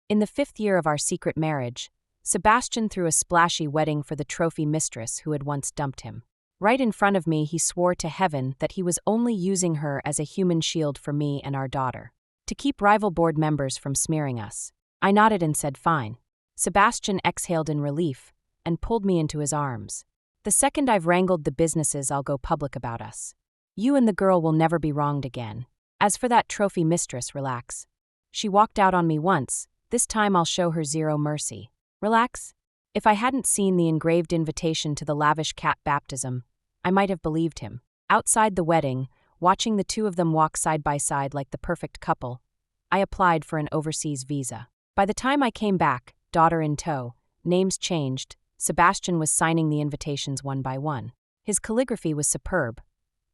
In the 5th year of our secret marriage, Sebastian threw a splashy wedding for the trophy mistress who had once dumped him. Right in front of me, he swore to heaven that he was only using her as a human shield for me and our daughter, to keep rival board members from smearing us. I nodded and said fine. Sebastian exhaled in relief and pulled me into his arms. The second I've wrangled the businesses, I'll go public about us. You and the girl will never be wronged again. As for that trophy mistress, relax. She walked out on me once. This time I'll show her zero mercy. Relax? If I hadn't seen the engraved invitation to the lavish cat baptism, I might have believed him. Outside the wedding, watching the two of them walk side by side like the perfect couple, I applied for an overseas visa. By the time I came back, daughter in tow, names changed, Sebastian was signing the invitations one by one. His calligraphy was superb.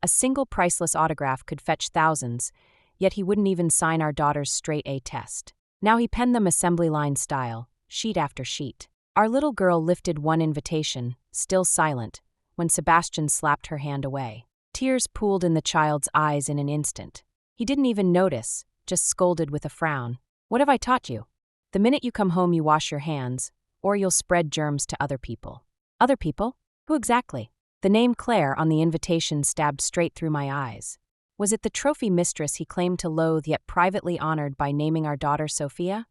A single priceless autograph could fetch thousands, yet he wouldn't even sign our daughter's straight A test. Now he penned them assembly line style, sheet after sheet. Our little girl lifted one invitation, still silent, when Sebastian slapped her hand away. Tears pooled in the child's eyes in an instant. He didn't even notice, just scolded with a frown. What have I taught you? The minute you come home you wash your hands, or you'll spread germs to other people. Other people? Who exactly? The name Claire on the invitation stabbed straight through my eyes. Was it the trophy mistress he claimed to loathe yet privately honored by naming our daughter Sophia?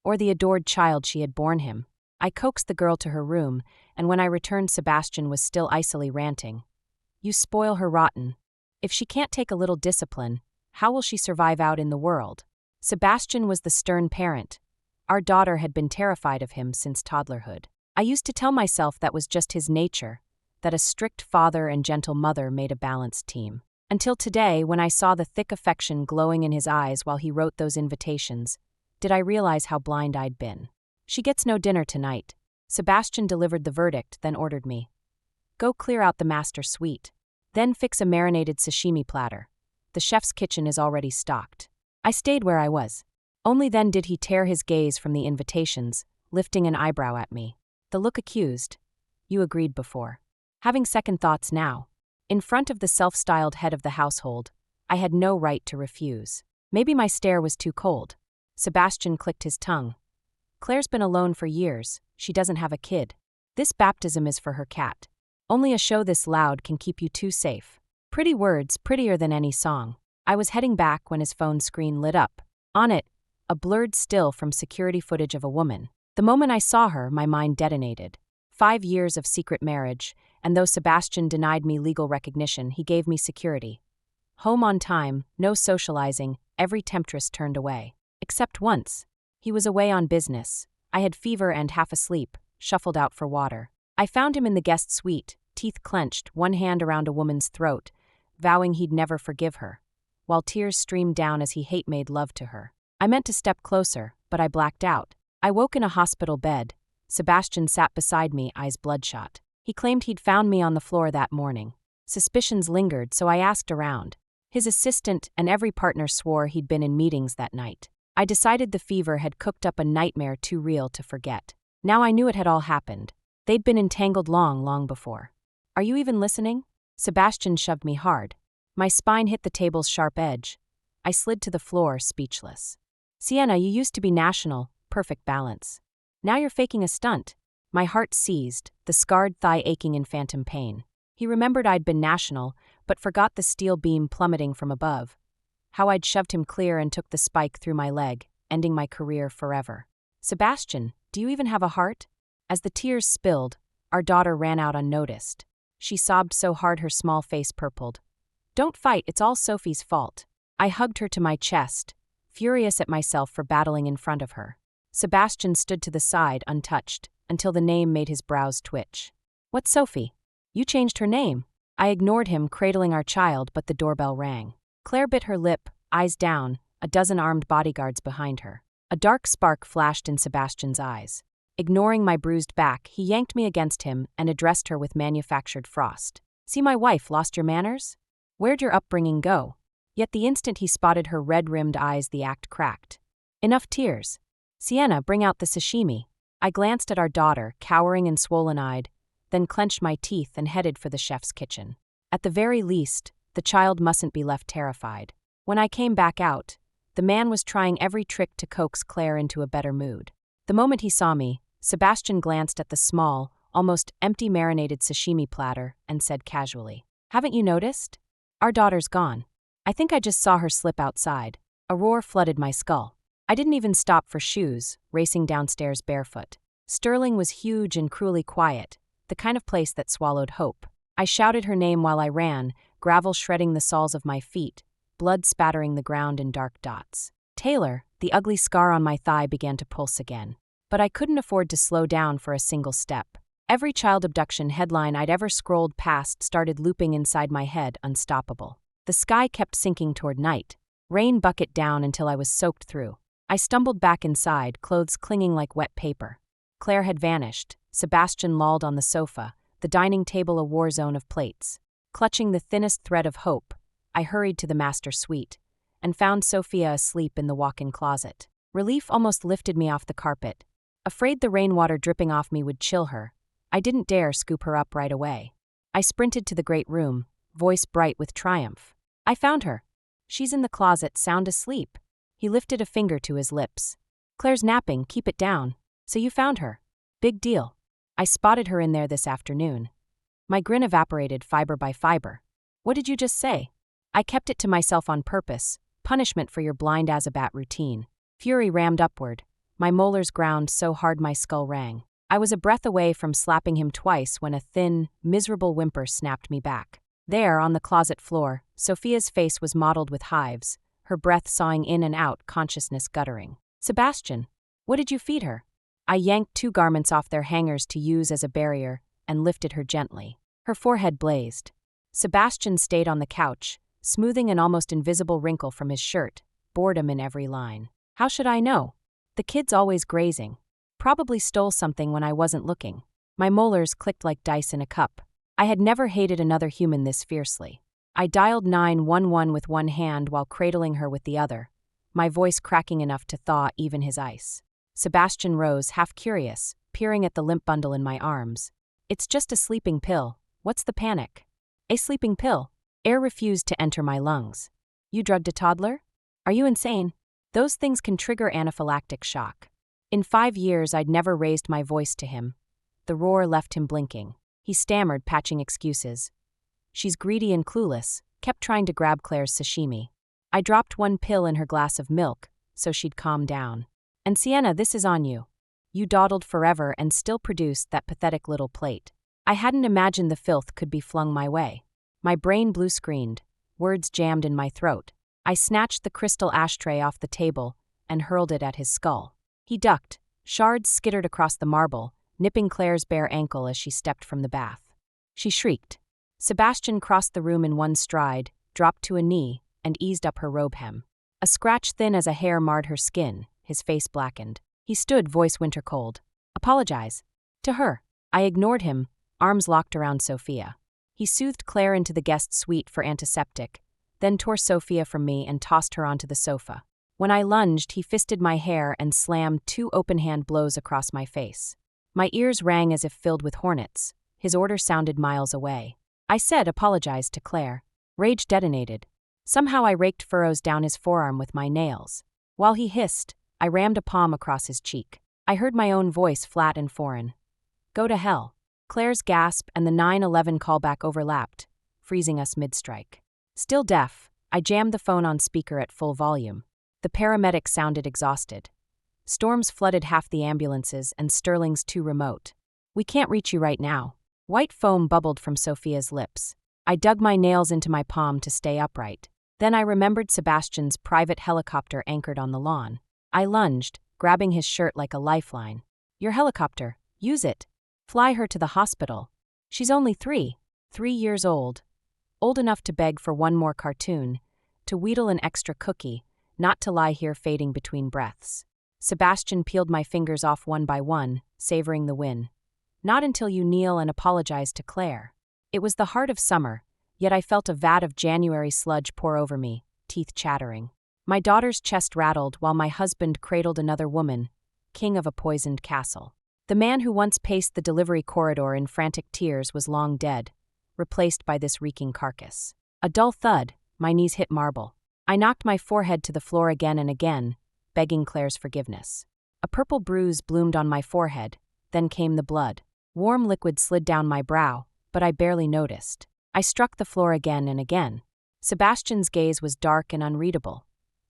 Or the adored child she had borne him? I coaxed the girl to her room, and when I returned Sebastian was still icily ranting. You spoil her rotten. If she can't take a little discipline, how will she survive out in the world? Sebastian was the stern parent. Our daughter had been terrified of him since toddlerhood. I used to tell myself that was just his nature, that a strict father and gentle mother made a balanced team. Until today, when I saw the thick affection glowing in his eyes while he wrote those invitations, did I realize how blind I'd been. She gets no dinner tonight. Sebastian delivered the verdict, then ordered me. Go clear out the master suite. Then fix a marinated sashimi platter. The chef's kitchen is already stocked. I stayed where I was. Only then did he tear his gaze from the invitations, lifting an eyebrow at me. The look accused. You agreed before. Having second thoughts now. In front of the self-styled head of the household, I had no right to refuse. Maybe my stare was too cold. Sebastian clicked his tongue. Claire's been alone for years. She doesn't have a kid. This baptism is for her cat. Only a show this loud can keep you too safe. Pretty words, prettier than any song. I was heading back when his phone screen lit up. On it, a blurred still from security footage of a woman. The moment I saw her, my mind detonated. 5 years of secret marriage, and though Sebastian denied me legal recognition, he gave me security. Home on time, no socializing, every temptress turned away. Except once. He was away on business. I had fever and half asleep, shuffled out for water. I found him in the guest suite, teeth clenched, one hand around a woman's throat, vowing he'd never forgive her, while tears streamed down as he hate-made love to her. I meant to step closer, but I blacked out. I woke in a hospital bed. Sebastian sat beside me, eyes bloodshot. He claimed he'd found me on the floor that morning. Suspicions lingered, so I asked around. His assistant and every partner swore he'd been in meetings that night. I decided the fever had cooked up a nightmare too real to forget. Now I knew it had all happened. They'd been entangled long before. Are you even listening? Sebastian shoved me hard. My spine hit the table's sharp edge. I slid to the floor, speechless. Sienna, you used to be national, perfect balance. Now you're faking a stunt. My heart seized, the scarred thigh aching in phantom pain. He remembered I'd been national, but forgot the steel beam plummeting from above. How I'd shoved him clear and took the spike through my leg, ending my career forever. Sebastian, do you even have a heart? As the tears spilled, our daughter ran out unnoticed. She sobbed so hard her small face purpled. Don't fight, it's all Sophie's fault. I hugged her to my chest, furious at myself for battling in front of her. Sebastian stood to the side, untouched, until the name made his brows twitch. What's Sophie? You changed her name. I ignored him, cradling our child, but the doorbell rang. Claire bit her lip, eyes down, a dozen armed bodyguards behind her. A dark spark flashed in Sebastian's eyes. Ignoring my bruised back, he yanked me against him and addressed her with manufactured frost. See, my wife lost your manners? Where'd your upbringing go? Yet the instant he spotted her red-rimmed eyes, the act cracked. Enough tears. Sienna, bring out the sashimi. I glanced at our daughter, cowering and swollen-eyed, then clenched my teeth and headed for the chef's kitchen. At the very least, the child mustn't be left terrified. When I came back out, The man was trying every trick to coax Claire into a better mood. The moment he saw me, Sebastian glanced at the small, almost empty marinated sashimi platter and said casually, "Haven't you noticed? Our daughter's gone. I think I just saw her slip outside." A roar flooded my skull. I didn't even stop for shoes, racing downstairs barefoot. Sterling was huge and cruelly quiet, the kind of place that swallowed hope. I shouted her name while I ran, gravel shredding the soles of my feet, blood spattering the ground in dark dots. Taylor, the ugly scar on my thigh, began to pulse again. But I couldn't afford to slow down for a single step. Every child abduction headline I'd ever scrolled past started looping inside my head, unstoppable. The sky kept sinking toward night. Rain bucketed down until I was soaked through. I stumbled back inside, clothes clinging like wet paper. Claire had vanished. Sebastian lolled on the sofa, the dining table a war zone of plates. Clutching the thinnest thread of hope, I hurried to the master suite and found Sophia asleep in the walk-in closet. Relief almost lifted me off the carpet. Afraid the rainwater dripping off me would chill her, I didn't dare scoop her up right away. I sprinted to the great room, voice bright with triumph. "I found her. She's in the closet, sound asleep." He lifted a finger to his lips. "Claire's napping, keep it down. So you found her. Big deal. I spotted her in there this afternoon." My grin evaporated fiber by fiber. "What did you just say?" "I kept it to myself on purpose. Punishment for your blind as a bat routine." Fury rammed upward. My molars ground so hard my skull rang. I was a breath away from slapping him twice when a thin, miserable whimper snapped me back. There, on the closet floor, Sophia's face was mottled with hives, her breath sawing in and out, consciousness guttering. "Sebastian, what did you feed her?" I yanked 2 garments off their hangers to use as a barrier and lifted her gently. Her forehead blazed. Sebastian stayed on the couch, smoothing an almost invisible wrinkle from his shirt, boredom in every line. "How should I know? The kid's always grazing. Probably stole something when I wasn't looking." My molars clicked like dice in a cup. I had never hated another human this fiercely. I dialed 911 with one hand while cradling her with the other, my voice cracking enough to thaw even his ice. Sebastian rose, half curious, peering at the limp bundle in my arms. "It's just a sleeping pill. What's the panic?" "A sleeping pill?" Air refused to enter my lungs. "You drugged a toddler? Are you insane? Those things can trigger anaphylactic shock." In 5 years, I'd never raised my voice to him. The roar left him blinking. He stammered, patching excuses. "She's greedy and clueless," kept trying to grab Claire's sashimi. I dropped 1 pill in her glass of milk, so she'd calm down. "And Sienna, this is on you. You dawdled forever and still produced that pathetic little plate." I hadn't imagined the filth could be flung my way. My brain blue-screened, words jammed in my throat. I snatched the crystal ashtray off the table and hurled it at his skull. He ducked. Shards skittered across the marble, nipping Claire's bare ankle as she stepped from the bath. She shrieked. Sebastian crossed the room in one stride, dropped to a knee, and eased up her robe hem. A scratch thin as a hair marred her skin, his face blackened. He stood, voice winter cold. "Apologize." To her. I ignored him, arms locked around Sophia. He soothed Claire into the guest suite for antiseptic, then tore Sophia from me and tossed her onto the sofa. When I lunged, he fisted my hair and slammed 2 open-hand blows across my face. My ears rang as if filled with hornets. His order sounded miles away. I said apologize to Claire. Rage detonated. Somehow I raked furrows down his forearm with my nails. While he hissed, I rammed a palm across his cheek. I heard my own voice, flat and foreign. "Go to hell." Claire's gasp and the 911 callback overlapped, freezing us mid-strike. Still deaf, I jammed the phone on speaker at full volume. The paramedic sounded exhausted. Storms flooded half the ambulances and Sterling's too remote. "We can't reach you right now." White foam bubbled from Sophia's lips. I dug my nails into my palm to stay upright. Then I remembered Sebastian's private helicopter anchored on the lawn. I lunged, grabbing his shirt like a lifeline. "Your helicopter. Use it. Fly her to the hospital. She's only 3 years old. Old enough to beg for one more cartoon, to wheedle an extra cookie, not to lie here fading between breaths." Sebastian peeled my fingers off one by one, savoring the win. "Not until you kneel and apologize to Claire." It was the heart of summer, yet I felt a vat of January sludge pour over me, teeth chattering. My daughter's chest rattled while my husband cradled another woman, king of a poisoned castle. The man who once paced the delivery corridor in frantic tears was long dead, replaced by this reeking carcass. A dull thud, my knees hit marble. I knocked my forehead to the floor again and again, begging Claire's forgiveness. A purple bruise bloomed on my forehead, then came the blood. Warm liquid slid down my brow, but I barely noticed. I struck the floor again and again. Sebastian's gaze was dark and unreadable.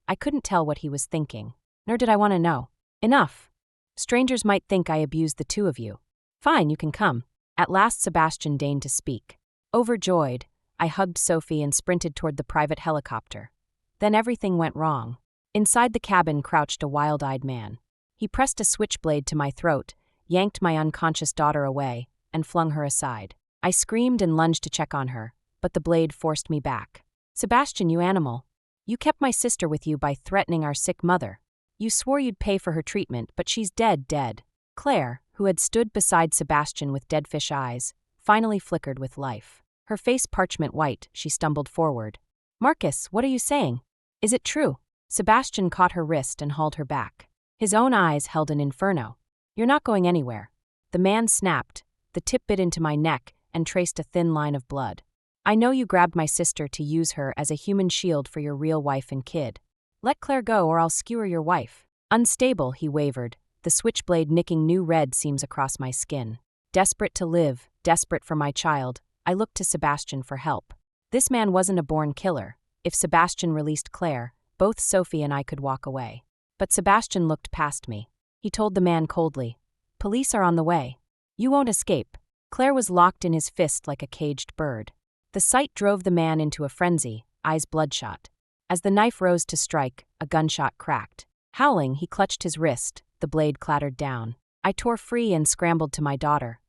I couldn't tell what he was thinking, nor did I want to know. Enough. Strangers might think I abused the two of you. Fine, you can come. At last Sebastian deigned to speak. Overjoyed, I hugged Sophie and sprinted toward the private helicopter. Then everything went wrong. Inside the cabin crouched a wild-eyed man. He pressed a switchblade to my throat, yanked my unconscious daughter away, and flung her aside. I screamed and lunged to check on her, but the blade forced me back. Sebastian, you animal. You kept my sister with you by threatening our sick mother. You swore you'd pay for her treatment, but she's dead. Claire, who had stood beside Sebastian with dead fish eyes, finally flickered with life. Her face parchment white, she stumbled forward. Marcus, what are you saying? Is it true? Sebastian caught her wrist and hauled her back. His own eyes held an inferno. You're not going anywhere. The man snapped. The tip bit into my neck and traced a thin line of blood. I know you grabbed my sister to use her as a human shield for your real wife and kid. Let Claire go or I'll skewer your wife. Unstable, he wavered, the switchblade nicking new red seams across my skin. Desperate to live, desperate for my child, I looked to Sebastian for help. This man wasn't a born killer. If Sebastian released Claire, both Sophie and I could walk away. But Sebastian looked past me. He told the man coldly, "Police are on the way. You won't escape." Claire was locked in his fist like a caged bird. The sight drove the man into a frenzy, eyes bloodshot. As the knife rose to strike, a gunshot cracked. Howling, he clutched his wrist, the blade clattered down. I tore free and scrambled to my daughter,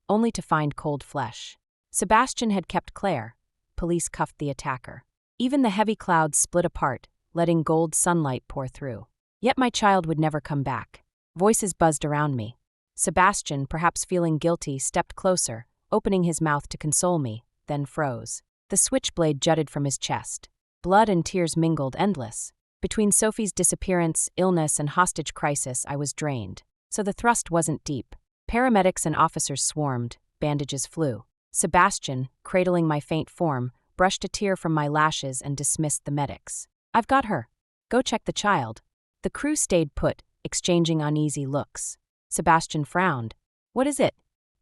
only to find cold flesh. Sebastian had kept Claire. Police cuffed the attacker. Even the heavy clouds split apart, letting gold sunlight pour through. Yet my child would never come back. Voices buzzed around me. Sebastian, perhaps feeling guilty, stepped closer, opening his mouth to console me, then froze. The switchblade jutted from his chest. Blood and tears mingled, endless. Between Sophie's disappearance, illness, and hostage crisis, I was drained. So the thrust wasn't deep. Paramedics and officers swarmed, bandages flew. Sebastian, cradling my faint form, brushed a tear from my lashes and dismissed the medics. I've got her. Go check the child. The crew stayed put, exchanging uneasy looks. Sebastian frowned. What is it?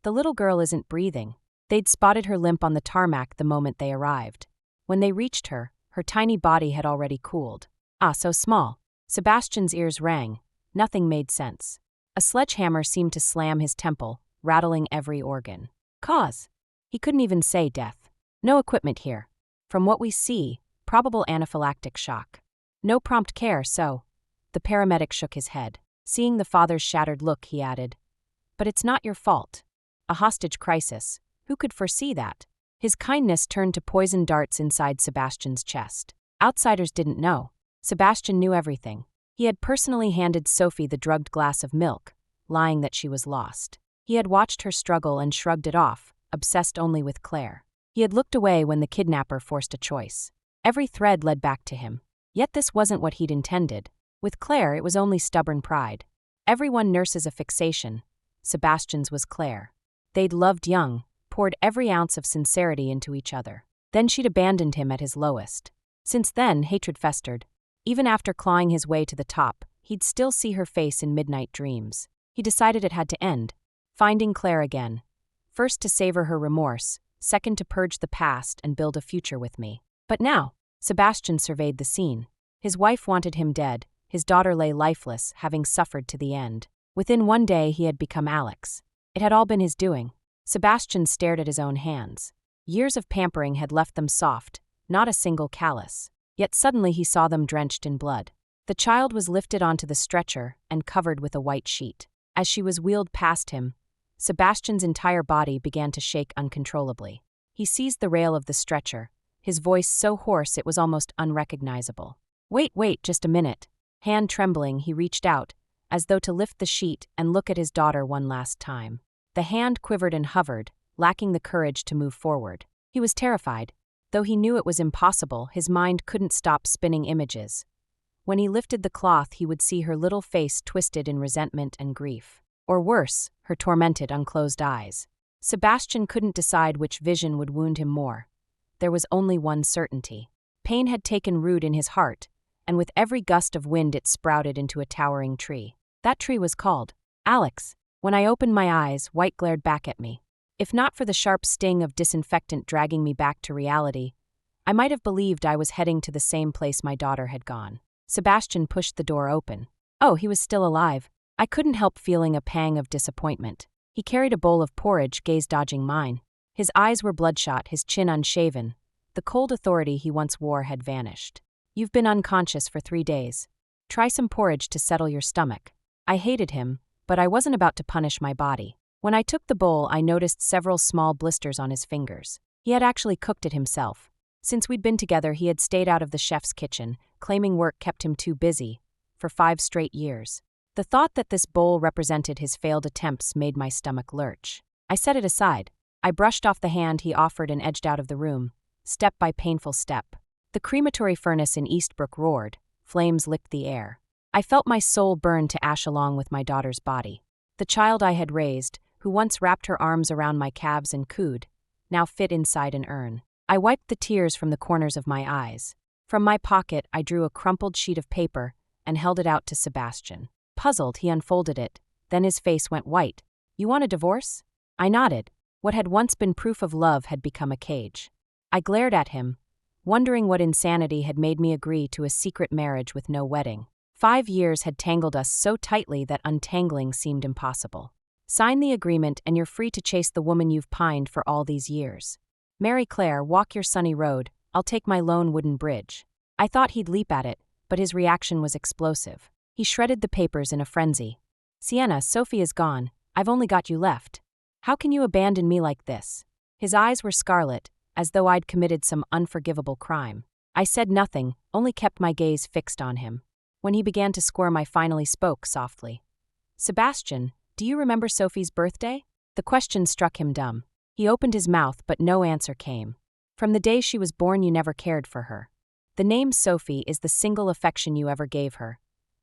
The little girl isn't breathing. They'd spotted her limp on the tarmac the moment they arrived. When they reached her, her tiny body had already cooled. Ah, so small. Sebastian's ears rang. Nothing made sense. A sledgehammer seemed to slam his temple, rattling every organ. Cause? He couldn't even say death. No equipment here. From what we see, probable anaphylactic shock. No prompt care, so. The paramedic shook his head. Seeing the father's shattered look, he added, "But it's not your fault. A hostage crisis. Who could foresee that?" His kindness turned to poison darts inside Sebastian's chest. Outsiders didn't know. Sebastian knew everything. He had personally handed Sophie the drugged glass of milk, lying that she was lost. He had watched her struggle and shrugged it off, obsessed only with Claire. He had looked away when the kidnapper forced a choice. Every thread led back to him. Yet this wasn't what he'd intended. With Claire, it was only stubborn pride. Everyone nurses a fixation. Sebastian's was Claire. They'd loved young, poured every ounce of sincerity into each other. Then she'd abandoned him at his lowest. Since then, hatred festered. Even after clawing his way to the top, he'd still see her face in midnight dreams. He decided it had to end. Finding Claire again. First to savor her remorse, second to purge the past and build a future with me. But now, Sebastian surveyed the scene. His wife wanted him dead. His daughter lay lifeless, having suffered to the end. Within one day, he had become Alex. It had all been his doing. Sebastian stared at his own hands. Years of pampering had left them soft, not a single callus. Yet suddenly he saw them drenched in blood. The child was lifted onto the stretcher and covered with a white sheet. As she was wheeled past him, Sebastian's entire body began to shake uncontrollably. He seized the rail of the stretcher, his voice so hoarse it was almost unrecognizable. Wait, just a minute." Hand trembling, he reached out, as though to lift the sheet and look at his daughter one last time. The hand quivered and hovered, lacking the courage to move forward. He was terrified. Though he knew it was impossible, his mind couldn't stop spinning images. When he lifted the cloth, he would see her little face twisted in resentment and grief. Or worse, her tormented, unclosed eyes. Sebastian couldn't decide which vision would wound him more. There was only one certainty. Pain had taken root in his heart, and with every gust of wind it sprouted into a towering tree. That tree was called Alex. When I opened my eyes, white glared back at me. If not for the sharp sting of disinfectant dragging me back to reality, I might have believed I was heading to the same place my daughter had gone. Sebastian pushed the door open. Oh, he was still alive. I couldn't help feeling a pang of disappointment. He carried a bowl of porridge, gaze dodging mine. His eyes were bloodshot, his chin unshaven. The cold authority he once wore had vanished. You've been unconscious for 3 days. Try some porridge to settle your stomach. I hated him, but I wasn't about to punish my body. When I took the bowl, I noticed several small blisters on his fingers. He had actually cooked it himself. Since we'd been together, he had stayed out of the chef's kitchen, claiming work kept him too busy, for 5 straight years. The thought that this bowl represented his failed attempts made my stomach lurch. I set it aside. I brushed off the hand he offered and edged out of the room, step by painful step. The crematory furnace in Eastbrook roared. Flames licked the air. I felt my soul burn to ash along with my daughter's body. The child I had raised, who once wrapped her arms around my calves and cooed, now fit inside an urn. I wiped the tears from the corners of my eyes. From my pocket, I drew a crumpled sheet of paper and held it out to Sebastian. Puzzled, he unfolded it. Then his face went white. You want a divorce? I nodded. What had once been proof of love had become a cage. I glared at him, wondering what insanity had made me agree to a secret marriage with no wedding. 5 years had tangled us so tightly that untangling seemed impossible. Sign the agreement and you're free to chase the woman you've pined for all these years. Marry Claire, walk your sunny road, I'll take my lone wooden bridge. I thought he'd leap at it, but his reaction was explosive. He shredded the papers in a frenzy. Sienna, Sophie is gone. I've only got you left. How can you abandon me like this? His eyes were scarlet, as though I'd committed some unforgivable crime. I said nothing, only kept my gaze fixed on him. When he began to squirm, I finally spoke softly. Sebastian, do you remember Sophie's birthday? The question struck him dumb. He opened his mouth, but no answer came. From the day she was born, you never cared for her. The name Sophie is the single affection you ever gave her,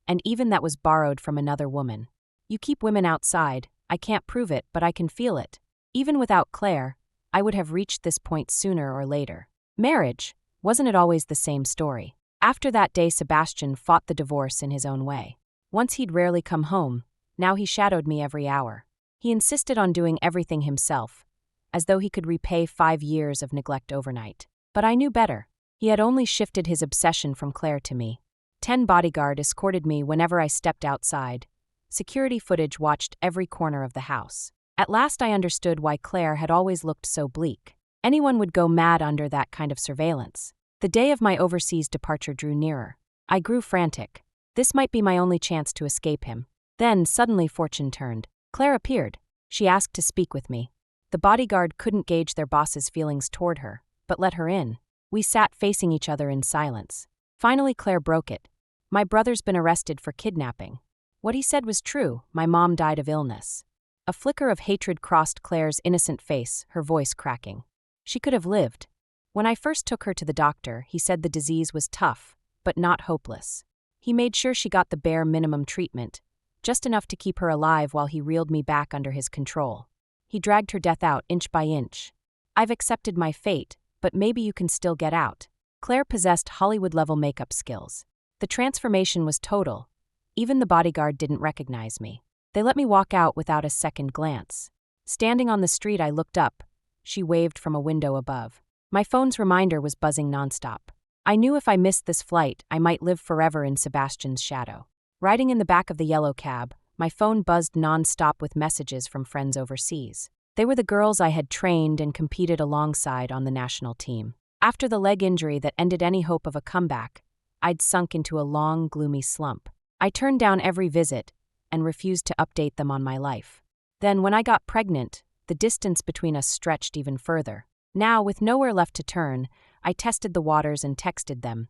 and even that was borrowed from another woman. You keep women outside. I can't prove it, but I can feel it. Even without Claire, I would have reached this point sooner or later. Marriage, wasn't it always the same story? After that day, Sebastian fought the divorce in his own way. Once he'd rarely come home, now he shadowed me every hour. He insisted on doing everything himself, as though he could repay 5 years of neglect overnight. But I knew better. He had only shifted his obsession from Claire to me. 10 bodyguards escorted me whenever I stepped outside. Security footage watched every corner of the house. At last I understood why Claire had always looked so bleak. Anyone would go mad under that kind of surveillance. The day of my overseas departure drew nearer. I grew frantic. This might be my only chance to escape him. Then, suddenly, fortune turned. Claire appeared. She asked to speak with me. The bodyguard couldn't gauge their boss's feelings toward her, but let her in. We sat facing each other in silence. Finally, Claire broke it. My brother's been arrested for kidnapping. What he said was true. My mom died of illness. A flicker of hatred crossed Claire's innocent face, her voice cracking. She could have lived. When I first took her to the doctor, he said the disease was tough, but not hopeless. He made sure she got the bare minimum treatment, just enough to keep her alive while he reeled me back under his control. He dragged her death out inch by inch. I've accepted my fate, but maybe you can still get out. Claire possessed Hollywood-level makeup skills. The transformation was total. Even the bodyguard didn't recognize me. They let me walk out without a second glance. Standing on the street, I looked up. She waved from a window above. My phone's reminder was buzzing nonstop. I knew if I missed this flight, I might live forever in Sebastian's shadow. Riding in the back of the yellow cab, my phone buzzed nonstop with messages from friends overseas. They were the girls I had trained and competed alongside on the national team. After the leg injury that ended any hope of a comeback, I'd sunk into a long, gloomy slump. I turned down every visit and refused to update them on my life. Then, when I got pregnant, the distance between us stretched even further. Now, with nowhere left to turn, I tested the waters and texted them,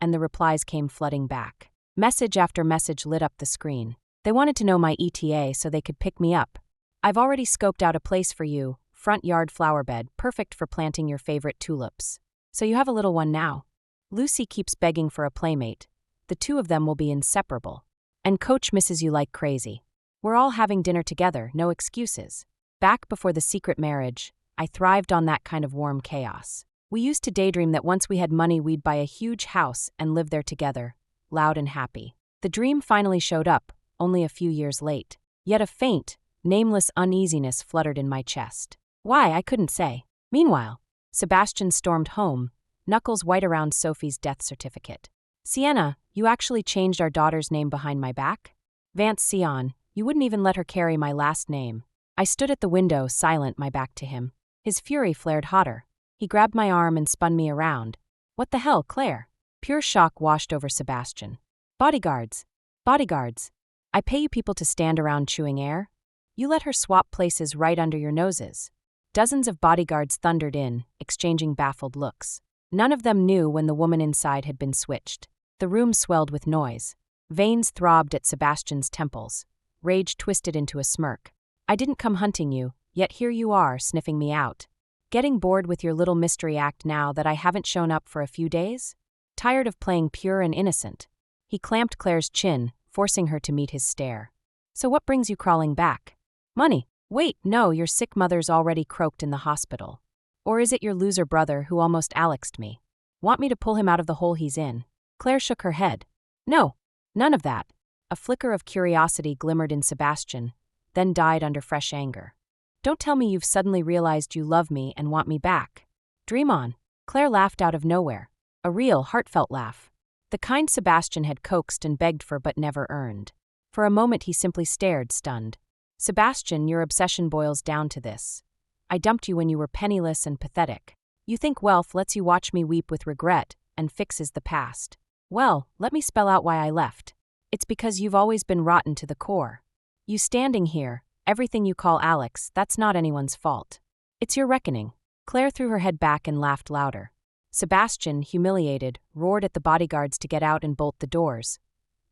and the replies came flooding back. Message after message lit up the screen. They wanted to know my ETA so they could pick me up. I've already scoped out a place for you, front yard flower bed, perfect for planting your favorite tulips. So you have a little one now. Lucy keeps begging for a playmate. The two of them will be inseparable. And Coach misses you like crazy. We're all having dinner together, no excuses. Back before the secret marriage, I thrived on that kind of warm chaos. We used to daydream that once we had money we'd buy a huge house and live there together, loud and happy. The dream finally showed up, only a few years late. Yet a faint, nameless uneasiness fluttered in my chest. Why, I couldn't say. Meanwhile, Sebastian stormed home, knuckles white around Sophie's death certificate. Sienna, you actually changed our daughter's name behind my back? Vance Sion, you wouldn't even let her carry my last name. I stood at the window, silent, my back to him. His fury flared hotter. He grabbed my arm and spun me around. What the hell, Claire? Pure shock washed over Sebastian. Bodyguards. Bodyguards. I pay you people to stand around chewing air? You let her swap places right under your noses. Dozens of bodyguards thundered in, exchanging baffled looks. None of them knew when the woman inside had been switched. The room swelled with noise. Veins throbbed at Sebastian's temples. Rage twisted into a smirk. I didn't come hunting you, yet here you are, sniffing me out. Getting bored with your little mystery act now that I haven't shown up for a few days? Tired of playing pure and innocent? He clamped Claire's chin, forcing her to meet his stare. So what brings you crawling back? Money. Wait, no, your sick mother's already croaked in the hospital. Or is it your loser brother who almost Alexed me? Want me to pull him out of the hole he's in? Claire shook her head. No, none of that. A flicker of curiosity glimmered in Sebastian, then died under fresh anger. Don't tell me you've suddenly realized you love me and want me back. Dream on. Claire laughed out of nowhere. A real, heartfelt laugh. The kind Sebastian had coaxed and begged for but never earned. For a moment he simply stared, stunned. Sebastian, your obsession boils down to this. I dumped you when you were penniless and pathetic. You think wealth lets you watch me weep with regret and fixes the past. Well, let me spell out why I left. It's because you've always been rotten to the core. You standing here, everything you call Alex, that's not anyone's fault. It's your reckoning. Claire threw her head back and laughed louder. Sebastian, humiliated, roared at the bodyguards to get out and bolt the doors.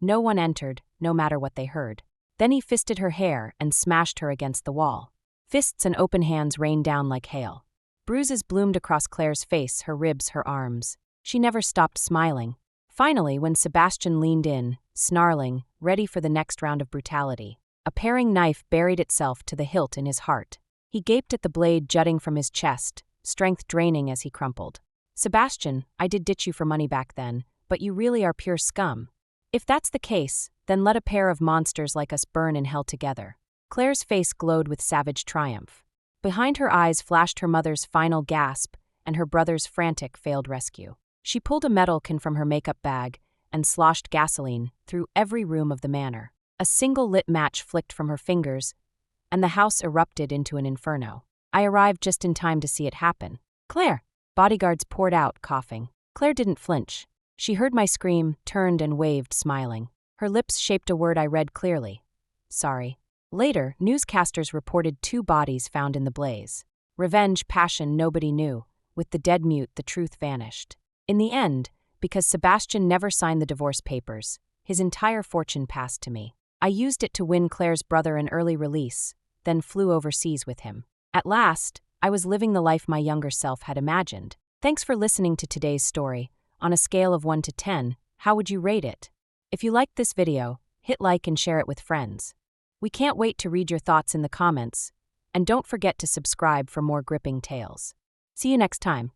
No one entered, no matter what they heard. Then he fisted her hair and smashed her against the wall. Fists and open hands rained down like hail. Bruises bloomed across Claire's face, her ribs, her arms. She never stopped smiling. Finally, when Sebastian leaned in, snarling, ready for the next round of brutality, a paring knife buried itself to the hilt in his heart. He gaped at the blade jutting from his chest, strength draining as he crumpled. Sebastian, I did ditch you for money back then, but you really are pure scum. If that's the case, then let a pair of monsters like us burn in hell together. Claire's face glowed with savage triumph. Behind her eyes flashed her mother's final gasp and her brother's frantic failed rescue. She pulled a metal can from her makeup bag and sloshed gasoline through every room of the manor. A single lit match flicked from her fingers, and the house erupted into an inferno. I arrived just in time to see it happen. Claire! Bodyguards poured out, coughing. Claire didn't flinch. She heard my scream, turned and waved, smiling. Her lips shaped a word I read clearly. Sorry. Later, newscasters reported 2 bodies found in the blaze. Revenge, passion, nobody knew. With the dead mute, the truth vanished. In the end, because Sebastian never signed the divorce papers, his entire fortune passed to me. I used it to win Claire's brother an early release, then flew overseas with him. At last, I was living the life my younger self had imagined. Thanks for listening to today's story. On a scale of 1 to 10, how would you rate it? If you liked this video, hit like and share it with friends. We can't wait to read your thoughts in the comments, and don't forget to subscribe for more gripping tales. See you next time.